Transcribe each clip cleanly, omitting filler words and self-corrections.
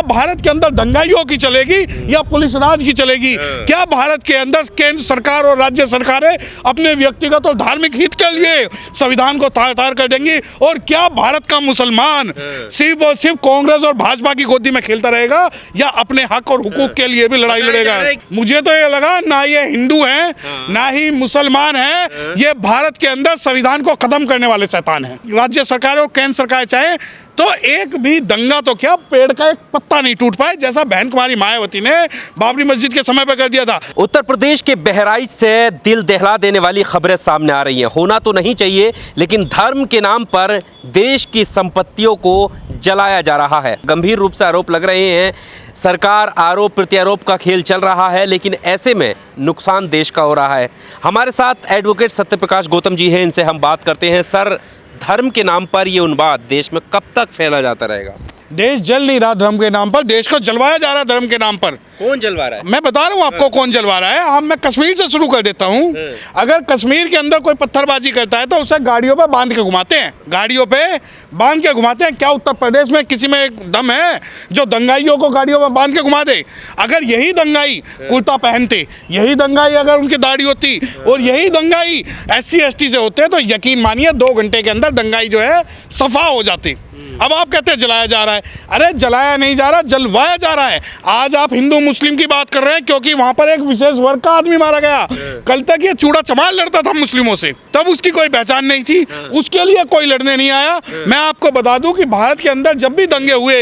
भारत के अंदर दंगाइयों की चलेगी या पुलिस राज की चलेगी? क्या भारत के अंदर केंद्र सरकार और राज्य सरकारें अपने व्यक्तिगत और धार्मिक हित के लिए संविधान को तार कर देंगी? और क्या भारत का मुसलमान सिर्फ और सिर्फ कांग्रेस और भाजपा की गोदी में खेलता रहेगा या अपने हक और हुकूक के लिए भी लड़ाई लड़ेगा? मुझे तो ये लगा ना ये हिंदू हैं ना ही मुसलमान हैं, ये भारत के अंदर संविधान को खत्म करने वाले शैतान हैं। राज्य सरकार और केंद्र सरकार चाहे तो एक भी दंगा तो क्या पेड़ का एक पत्ता नहीं टूट पाए, जैसा बहन कुमारी मायावती ने बाबरी मस्जिद के समय पर कर दिया था। उत्तर प्रदेश के बहराइच से दिल दहला देने वाली खबरें सामने आ रही हैं। होना तो नहीं चाहिए, लेकिन धर्म के नाम पर देश की संपत्तियों को जलाया जा रहा है। गंभीर रूप से आरोप लग रहे हैं, सरकार आरोप प्रत्यारोप का खेल चल रहा है, लेकिन ऐसे में नुकसान देश का हो रहा है। हमारे साथ एडवोकेट सत्यप्रकाश गौतम जी हैं, इनसे हम बात करते हैं। सर, धर्म के नाम पर ये उन्माद देश में कब तक फैला जाता रहेगा? देश जल नहीं रहा धर्म के नाम पर, देश को जलवाया जा रहा है धर्म के नाम पर। कौन जलवा रहा है? मैं बता रहा हूँ आपको कौन जलवा रहा है। हम मैं कश्मीर से शुरू कर देता हूँ। अगर कश्मीर के अंदर कोई पत्थरबाजी करता है तो उसे गाड़ियों पे बांध के घुमाते हैं, गाड़ियों पे बांध के घुमाते हैं। क्या उत्तर प्रदेश में किसी में दम है जो दंगाइयों को गाड़ियों में बांध के घुमा दे? अगर यही दंगाई कुर्ता पहनते, यही दंगाई अगर उनकी दाढ़ी होती और यही दंगाई SC ST से होते तो यकीन मानिए 2 घंटे के अंदर दंगाई जो है सफा हो जाती। अब आप कहते हैं जलाया जा रहा है। अरे जलाया नहीं जा रहा, जलवाया जा रहा है। आज आप हिंदू मुस्लिम की बात कर रहे हैं क्योंकि वहां पर एक विशेष वर्ग का आदमी मारा गया। कल तक ये चूड़ा चमार लड़ता था मुस्लिमों से, तब उसकी कोई पहचान नहीं थी, उसके लिए कोई लड़ने नहीं आया। मैं आपको बता दूं कि भारत के अंदर जब भी दंगे हुए,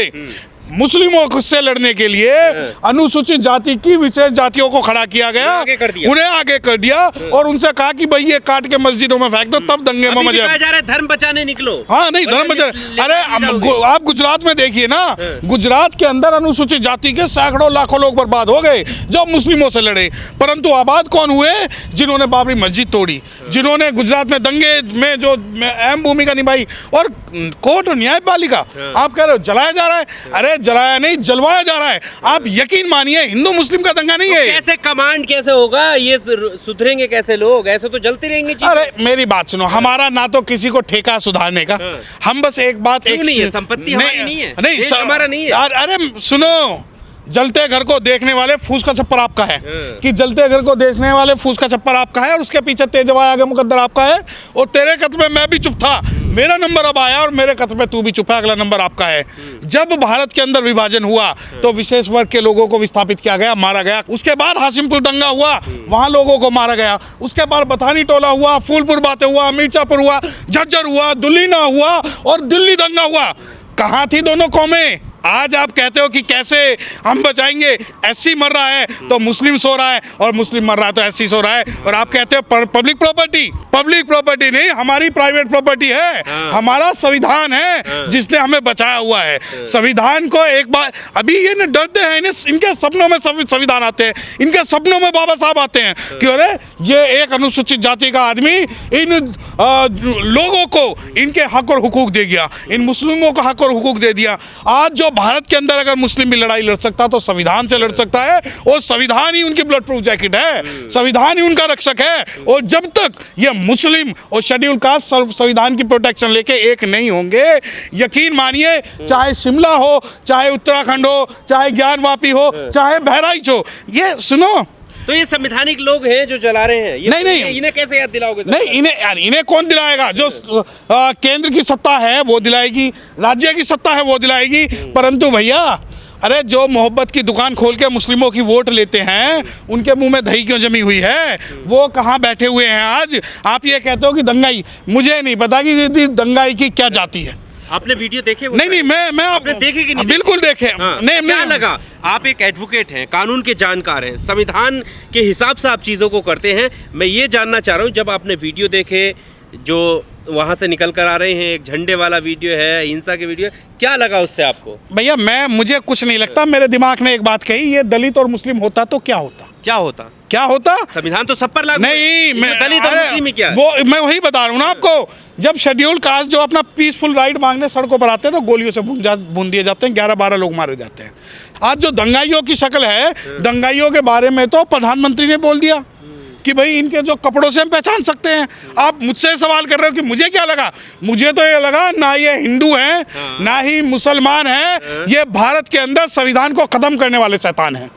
मुस्लिमों से लड़ने के लिए अनुसूचित जाति की विशेष जातियों को खड़ा किया गया, उन्हें आगे कर दिया और उनसे कहा कि भाई ये काट के मस्जिदों में फेंक दो, तब दंगे में मजा जा रहा है। धर्म बचाने निकलो। हाँ नहीं, धर्म बचाने। अरे आप गुजरात में देखिए ना, गुजरात के अंदर अनुसूचित जाति के सैकड़ों लाखों लोग बर्बाद हो गए जो मुस्लिमों से लड़े, परंतु आबाद कौन हुए? जिन्होंने बाबरी मस्जिद तोड़ी, जिन्होंने गुजरात में दंगे में जो अहम भूमिका निभाई। और कोर्ट और न्यायपालिका, आप कह रहे हो जलाया जा रहा है। अरे जलाया नहीं, जलवाया जा रहा है। आप यकीन मानिए हिंदू मुस्लिम का दंगा नहीं है। कैसे कमांड कैसे होगा? ये सुधरेंगे कैसे लोग? ऐसे तो जलती रहेंगी चीजें। अरे मेरी बात सुनो, हमारा ना तो किसी को ठेका सुधारने का। हम बस एक बात, एक नहीं है, संपत्ति हमारी नहीं है, नहीं हमारा नहीं है। अरे सुनो, जलते घर को देखने वाले फूस का छप्पर आपका है कि जलते घर को देखने वाले फूस का छप्पर आपका है और उसके पीछे तेजवा आगे मुकद्दर आपका है। और तेरे कत्ल में मैं भी चुप था, मेरा नंबर अब आया और मेरे कत्ल में तू भी चुप है, अगला नंबर आपका है। जब भारत के अंदर विभाजन हुआ तो विशेष वर्ग के लोगों को विस्थापित किया गया, मारा गया। उसके बाद हाशिमपुर दंगा हुआ, वहां लोगों को मारा गया। उसके बाद बथानी टोला हुआ, फूलपुर बातें हुआ, मिर्जापुर हुआ, झज्जर हुआ, दुल्लीना हुआ और दिल्ली दंगा हुआ। कहाँ थी दोनों कौमें? आज आप कहते हो कि कैसे हम बचाएंगे, SC मर रहा है तो मुस्लिम सो रहा है और मुस्लिम मर रहा है तो SC सो रहा है। और आप कहते हो पब्लिक प्रॉपर्टी नहीं, हमारी प्राइवेट प्रॉपर्टी है। हमारा संविधान है जिसने हमें बचाया हुआ है। संविधान को एक बार, अभी ये न डरते हैं, इनके सपनों में संविधान आते हैं, इनके सपनों में बाबा साहब आते हैं कि अरे ये एक अनुसूचित जाति का आदमी इन लोगों को इनके हक और हुकूक दे गया, इन मुस्लिमों को हक और हुकूक दे दिया। आज जो भारत के अंदर अगर मुस्लिम भी लड़ाई लड़ सकता तो संविधान से लड़ सकता है, और संविधान ही उनकी ब्लड प्रूफ जैकेट है, संविधान ही उनका रक्षक है। और जब तक ये मुस्लिम और शेड्यूल कास्ट संविधान की प्रोटेक्शन लेके एक नहीं होंगे, यकीन मानिए चाहे शिमला हो, चाहे उत्तराखंड हो, चाहे ज्ञानवापी हो, चाहे बहराइच हो, ये सुनो, तो ये संवैधानिक लोग हैं जो जला रहे हैं। नहीं, इन्हें कैसे याद दिलाओगे? नहीं, इन्हें कौन दिलाएगा? जो केंद्र की सत्ता है वो दिलाएगी, राज्य की सत्ता है वो दिलाएगी। परंतु भैया, अरे जो मोहब्बत की दुकान खोल के मुस्लिमों की वोट लेते हैं, उनके मुंह में दही क्यों जमी हुई है? वो कहाँ बैठे हुए हैं आज? आप ये कहते हो कि दंगाई, मुझे नहीं पता कि दंगाई की क्या जाती है। आपने वीडियो देखे? नहीं, मैं आपने देखे कि नहीं? बिल्कुल देखे। नहीं, क्या लगा? आप एक एडवोकेट हैं, कानून के जानकार हैं, संविधान के हिसाब से आप चीज़ों को करते हैं। मैं ये जानना चाह रहा हूँ, जब आपने वीडियो देखे जो वहाँ से निकल कर आ रहे हैं, एक झंडे वाला वीडियो है, हिंसा की वीडियो, क्या लगा उससे आपको? भैया मुझे कुछ नहीं लगता। मेरे दिमाग ने एक बात कही, ये दलित और मुस्लिम होता तो क्या होता? क्या होता? संविधान तो सब पर लागू नहीं, मैं दलित और मुस्लिम ही क्या? वो मैं वही बता रहा हूँ ना आपको। जब शेड्यूल कास्ट जो अपना पीसफुल राइट मांगने सड़कों पर आते हैं तो गोलियों से भून दिए जाते हैं, 11-12 लोग मारे जाते हैं। आज जो दंगाइयों की शक्ल है, दंगाइयों के बारे में तो प्रधानमंत्री ने बोल दिया कि भाई इनके जो कपड़ों से हम पहचान सकते हैं। आप मुझसे सवाल कर रहे हो कि मुझे क्या लगा, मुझे तो ये लगा ना ये हिंदू हैं ना ही मुसलमान हैं, ये भारत के अंदर संविधान को खत्म करने वाले शैतान हैं।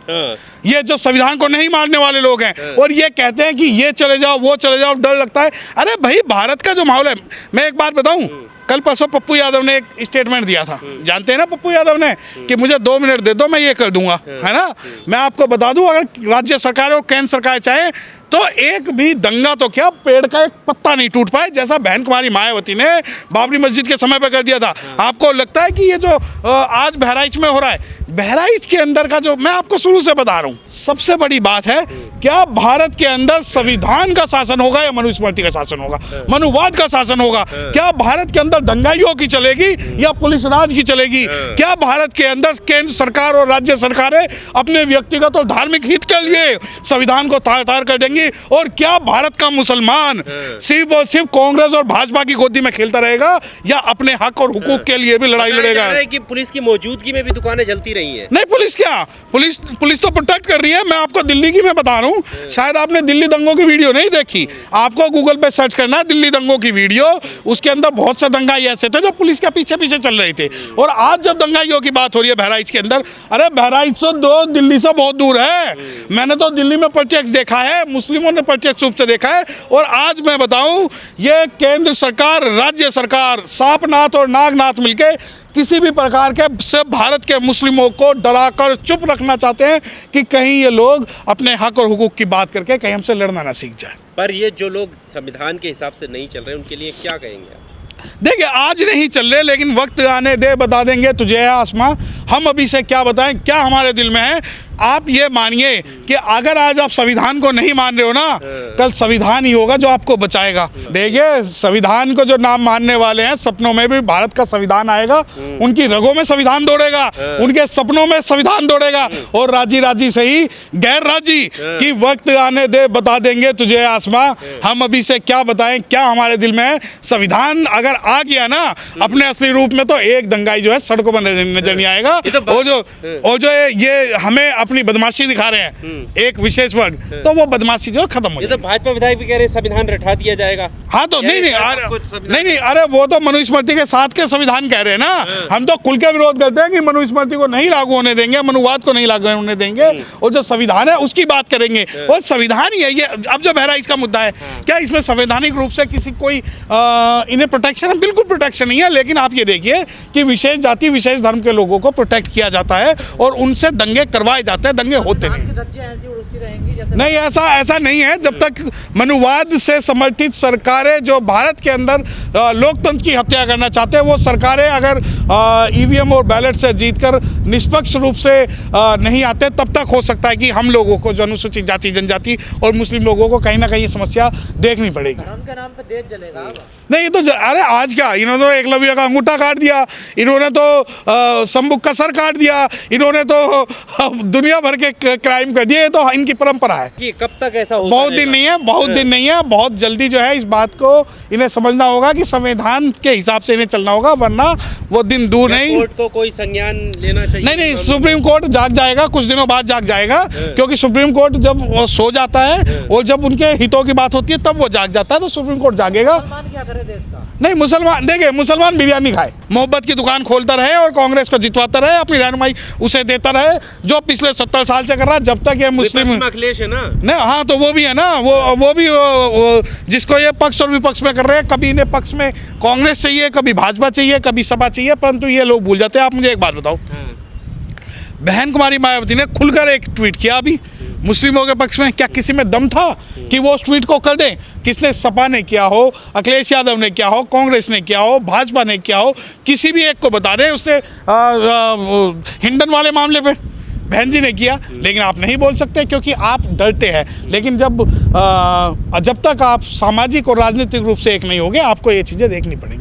ये जो संविधान को नहीं मानने वाले लोग हैं और ये कहते हैं कि ये चले जाओ वो चले जाओ, डर लगता है। अरे भाई भारत का जो माहौल है, मैं एक बात बताऊं, कल परसों पप्पू यादव ने एक स्टेटमेंट दिया था, जानते हैं ना पप्पू यादव ने, कि मुझे 2 मिनट दे दो मैं ये कर दूंगा, है ना। मैं आपको बता दूं, अगर राज्य सरकार और केंद्र सरकार चाहे तो एक भी दंगा तो क्या, पेड़ का एक पत्ता नहीं टूट पाए, जैसा बहन कुमारी मायावती ने बाबरी मस्जिद के समय पर कर दिया था। आपको लगता है कि ये जो आज बहराइच में हो रहा है, बहराइच के अंदर का जो, मैं आपको शुरू से बता रहा हूँ, सबसे बड़ी बात है क्या भारत के अंदर संविधान का शासन होगा या मनुस्मृति का शासन होगा, मनुवाद का शासन होगा? क्या भारत के अंदर दंगाइयों की चलेगी या पुलिस राज की चलेगी? क्या भारत के अंदर केंद्र सरकार और राज्य सरकारें अपने व्यक्तिगत और धार्मिक हित के लिए संविधान को तार कर देंगी? और क्या भारत का मुसलमान सिर्फ और सिर्फ कांग्रेस और भाजपा की गोदी में खेलता रहेगा या अपने हक और हुकूक के लिए भी लड़ाई लड़ेगा? कि पुलिस की मौजूदगी में भी दुकानें जलती रही हैं। नहीं, पुलिस क्या, पुलिस तो प्रोटेक्ट कर रही है। मैं आपको दिल्ली की मैं बता रहा हूँ, शायद आपने दिल्ली दंगों की वीडियो नहीं देखी, आपको गूगल पे सर्च करना दिल्ली दंगों की वीडियो, उसके अंदर बहुत से दंगाई ऐसे थे जो पुलिस के पीछे पीछे चल रहे थे। और आज जब दंगाइयों की बात हो रही है बहराइच के अंदर, अरे बहराइच तो दिल्ली से बहुत दूर है, मैंने तो दिल्ली में प्रत्यक्ष देखा है, मुस्लिमों ने प्रत्यक्ष रूप से देखा है। और आज मैं बताऊं, ये केंद्र सरकार राज्य सरकार सांपनाथ और नागनाथ मिलके किसी भी प्रकार के से भारत के मुस्लिमों को डराकर चुप रखना चाहते हैं कि कहीं ये लोग अपने हक और हुकूक की बात करके कहीं हमसे लड़ना ना सीख जाए। पर ये जो लोग संविधान के हिसाब से नहीं चल रहे, उनके लिए क्या कहेंगे आप? देखिए, आज नहीं चल रहे, लेकिन वक्त आने दे, बता देंगे तुझे है आसमां। हम अभी से क्या बताएं, क्या हमारे दिल में है। आप ये मानिए कि अगर आज आप संविधान को नहीं मान रहे हो ना, कल संविधान ही होगा जो आपको बचाएगा। देखिए, संविधान को जो नाम मानने वाले हैं, सपनों में भी भारत का संविधान आएगा, उनकी रगों में संविधान दौड़ेगा, उनके सपनों में संविधान दौड़ेगा। और राजी राजी से ही गैर राजी कि वक्त आने दे, बता देंगे तुझे आसमां। हम अभी से क्या बताएं, क्या हमारे दिल में है। संविधान अगर आ गया ना अपने असली रूप में, तो एक दंगाई जो है सड़कों पर नजर नहीं आएगा। और जो ये हमें अपनी बदमाशी दिखा रहे हैं एक विशेष वर्ग, तो वो बदमाशी जो खत्म हो जाएगी। तो भाजपा विधायक भी कह रहे हैं संविधान रटा दिया जाएगा। हाँ तो नहीं, अरे वो तो मनुस्मृति के साथ के संविधान कह रहे हैं ना। हम तो खुल के विरोध करते हैं कि मनुस्मृति को नहीं लागू होने देंगे, मनुवाद को नहीं लागू होने देंगे, और जो संविधान है उसकी बात करेंगे। और संविधान ही है ये। अब जो बहराइच का मुद्दा है, क्या इसमें संवैधानिक रूप से किसी कोई इन्हें प्रोटेक्शन है? बिल्कुल प्रोटेक्शन नहीं है। लेकिन आप ये देखिए कि विशेष जाति विशेष धर्म के लोगों को प्रोटेक्ट किया जाता है और उनसे दंगे करवाए जाते हैं, दंगे होते नहीं। नहीं, ऐसा नहीं है। जब तक मनुवाद से समर्थित सरकारें जो भारत के अंदर लोकतंत्र की हत्या करना चाहते हैं, वो सरकारें अगर ईवीएम और बैलेट से जीतकर निष्पक्ष रूप से नहीं आते, तब तक हो सकता है कि हम लोगों को, जो अनुसूचित जाति जनजाति और मुस्लिम लोगों को, कहीं ना कहीं ये समस्या देखनी पड़ेगी। धर्म के नाम पे देश जलेगा। नहीं तो अरे आज क्या, इन्होंने तो एकलव्य का अंगूठा काट दिया, इन्होंने तो शंभू का सर काट दिया, इन्होंने तो दुनिया भर के क्राइम कर दिए। तो इनकी परंपरा है। कि कब तक ऐसा होगा? बहुत दिन नहीं है, बहुत दिन नहीं है, बहुत जल्दी जो है इस बात को इन्हें समझना होगा कि संविधान के हिसाब से इन्हें चलना होगा, वरना वो दिन दूर नहीं। कोर्ट को कोई संज्ञान लेना चाहिए? नहीं, सुप्रीम कोर्ट जाग जाएगा, कुछ दिनों बाद जाग जाएगा, क्योंकि सुप्रीम कोर्ट जब वो सो जाता है और जब उनके हितों की बात होती है तब वो जाग जाता है, तो सुप्रीम कोर्ट जागेगा। मुसलमान क्या करे देश का? नहीं, मुसलमान देखिए, मुसलमान बिरयानी खाए, मोहब्बत की दुकान खोलता रहे और कांग्रेस को जितवाता रहे, अपनी रहनुमाई उसे देता रहे, जो पिछले 70 साल से कर रहा है। जब तक ये मुस्लिम अखिलेश है ना, नहीं, हाँ तो वो भी है ना, वो भी जिसको ये पक्ष और विपक्ष में कर रहे हैं। कभी इन्हें पक्ष में कांग्रेस चाहिए, कभी भाजपा चाहिए, कभी सपा चाहिए, परंतु ये लोग भूल जाते हैं। आप मुझे एक बात बताओ, बहन कुमारी मायावती ने खुलकर एक ट्वीट किया अभी मुस्लिमों के पक्ष में। क्या किसी में दम था कि वो उस ट्वीट को कर दें? किसने? सपा ने किया हो, अखिलेश यादव ने किया हो, कांग्रेस ने किया हो, भाजपा ने किया हो, किसी भी एक को बता दें। उससे हिंडन वाले मामले पे बहन जी ने किया, लेकिन आप नहीं बोल सकते क्योंकि आप डरते हैं। लेकिन जब तक आप सामाजिक और राजनीतिक रूप से एक नहीं होंगे, आपको ये चीज़ें देखनी पड़ेंगी।